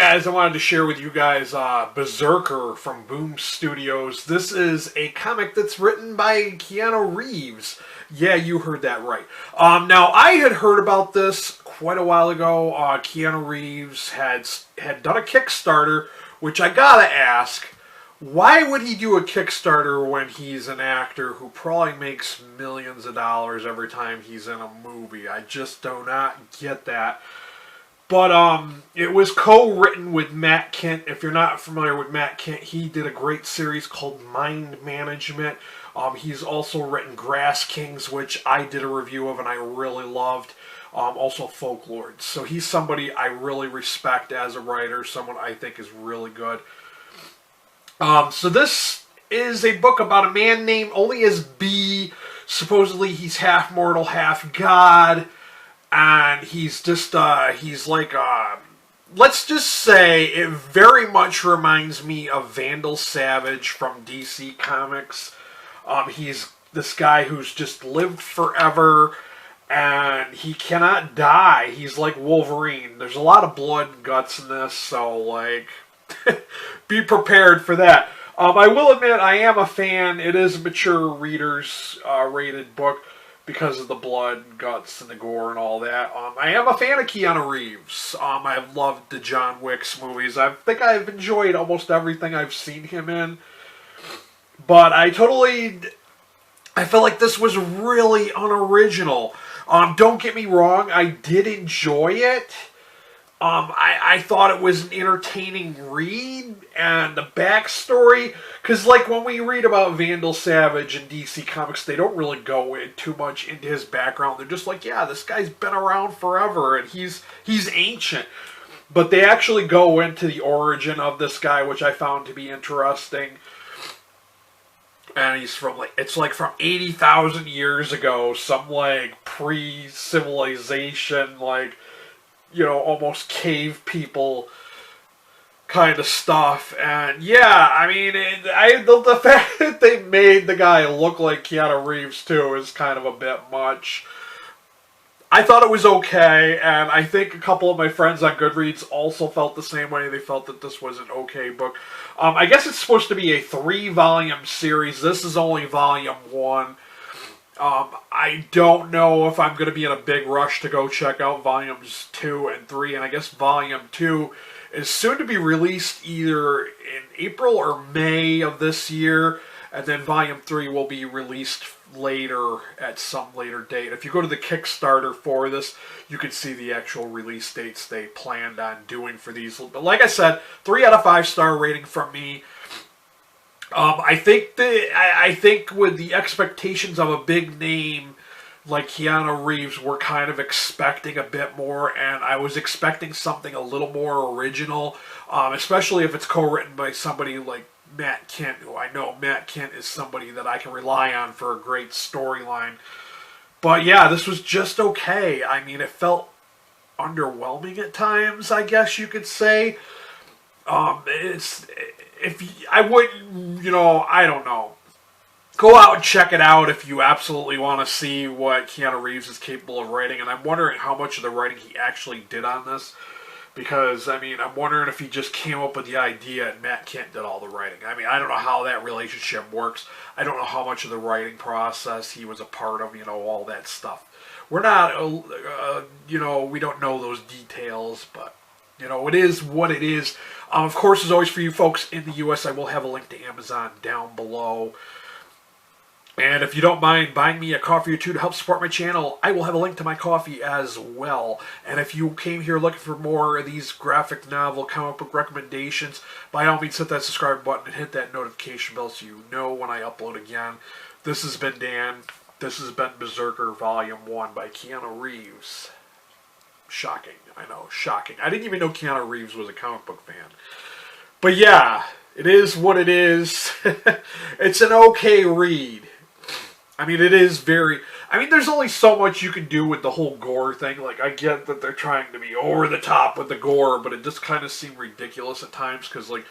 guys, I wanted to share with you guys Berserker from Boom Studios. This is a comic that's written by Keanu Reeves. Yeah, you heard that right. Now, I had heard about this quite a while ago. Keanu Reeves had done a Kickstarter, which I gotta ask, why would he do a Kickstarter when he's an actor who probably makes millions of dollars every time he's in a movie? I just do not get that. But it was co-written with Matt Kindt. If you're not familiar with Matt Kindt, he did a great series called Mind Management. He's also written Grass Kings, which I did a review of and I really loved. Also Folklore. So he's somebody I really respect as a writer, someone I think is really good. So this is a book about a man named only as B. Supposedly he's half mortal, half god. And he's just, he's like, let's just say it very much reminds me of Vandal Savage from DC Comics. He's this guy who's just lived forever, and he cannot die. He's like Wolverine. There's a lot of blood and guts in this, so, like, be prepared for that. I will admit, I am a fan. It is a mature readers rated book, because of the blood, guts, and the gore and all that. I am a fan of Keanu Reeves. I've loved the John Wick's movies. I think I've enjoyed almost everything I've seen him in. But I feel like this was really unoriginal. Don't get me wrong, I did enjoy it. I thought it was an entertaining read, and the backstory, because like when we read about Vandal Savage in DC Comics, they don't really go in too much into his background. They're just like, yeah, this guy's been around forever, and he's ancient. But they actually go into the origin of this guy, which I found to be interesting. And he's from, like, it's like from 80,000 years ago, some like pre-civilization, like, you know, almost cave people kind of stuff. And yeah, I mean, the fact that they made the guy look like Keanu Reeves too is kind of a bit much. I thought it was okay, and I think a couple of my friends on Goodreads also felt the same way. They felt that this was an okay book. I guess it's supposed to be a 3-volume series. This is only volume 1. I don't know if I'm going to be in a big rush to go check out volumes 2 and 3, and I guess volume 2 is soon to be released either in April or May of this year, and then volume 3 will be released later at some later date. If you go to the Kickstarter for this, you can see the actual release dates they planned on doing for these. But like I said, 3 out of 5 star rating from me. I think with the expectations of a big name like Keanu Reeves, we're kind of expecting a bit more, and I was expecting something a little more original, especially if it's co-written by somebody like Matt Kindt, who I know Matt Kindt is somebody that I can rely on for a great storyline. But yeah, this was just okay. I mean, it felt underwhelming at times, I guess you could say. I wouldn't, you know, I don't know. Go out and check it out if you absolutely want to see what Keanu Reeves is capable of writing. And I'm wondering how much of the writing he actually did on this. Because, I mean, I'm wondering if he just came up with the idea and Matt Kindt did all the writing. I mean, I don't know how that relationship works. I don't know how much of the writing process he was a part of, you know, all that stuff. We're not, you know, we don't know those details, but, you know, it is what it is. Of course, as always, for you folks in the U.S., I will have a link to Amazon down below. And if you don't mind buying me a coffee or two to help support my channel, I will have a link to my coffee as well. And if you came here looking for more of these graphic novel comic book recommendations, by all means hit that subscribe button and hit that notification bell so you know when I upload again. This has been Dan. This has been Berserker Volume 1 by Keanu Reeves. Shocking, I know, shocking. I didn't even know Keanu Reeves was a comic book fan. But yeah, it is what it is. It's an okay read. I mean, it is very... I mean, there's only so much you can do with the whole gore thing. Like, I get that they're trying to be over the top with the gore, but it just kind of seemed ridiculous at times, because, like,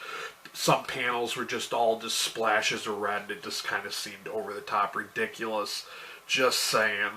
some panels were just all just splashes of red. It just kind of seemed over the top ridiculous. Just saying.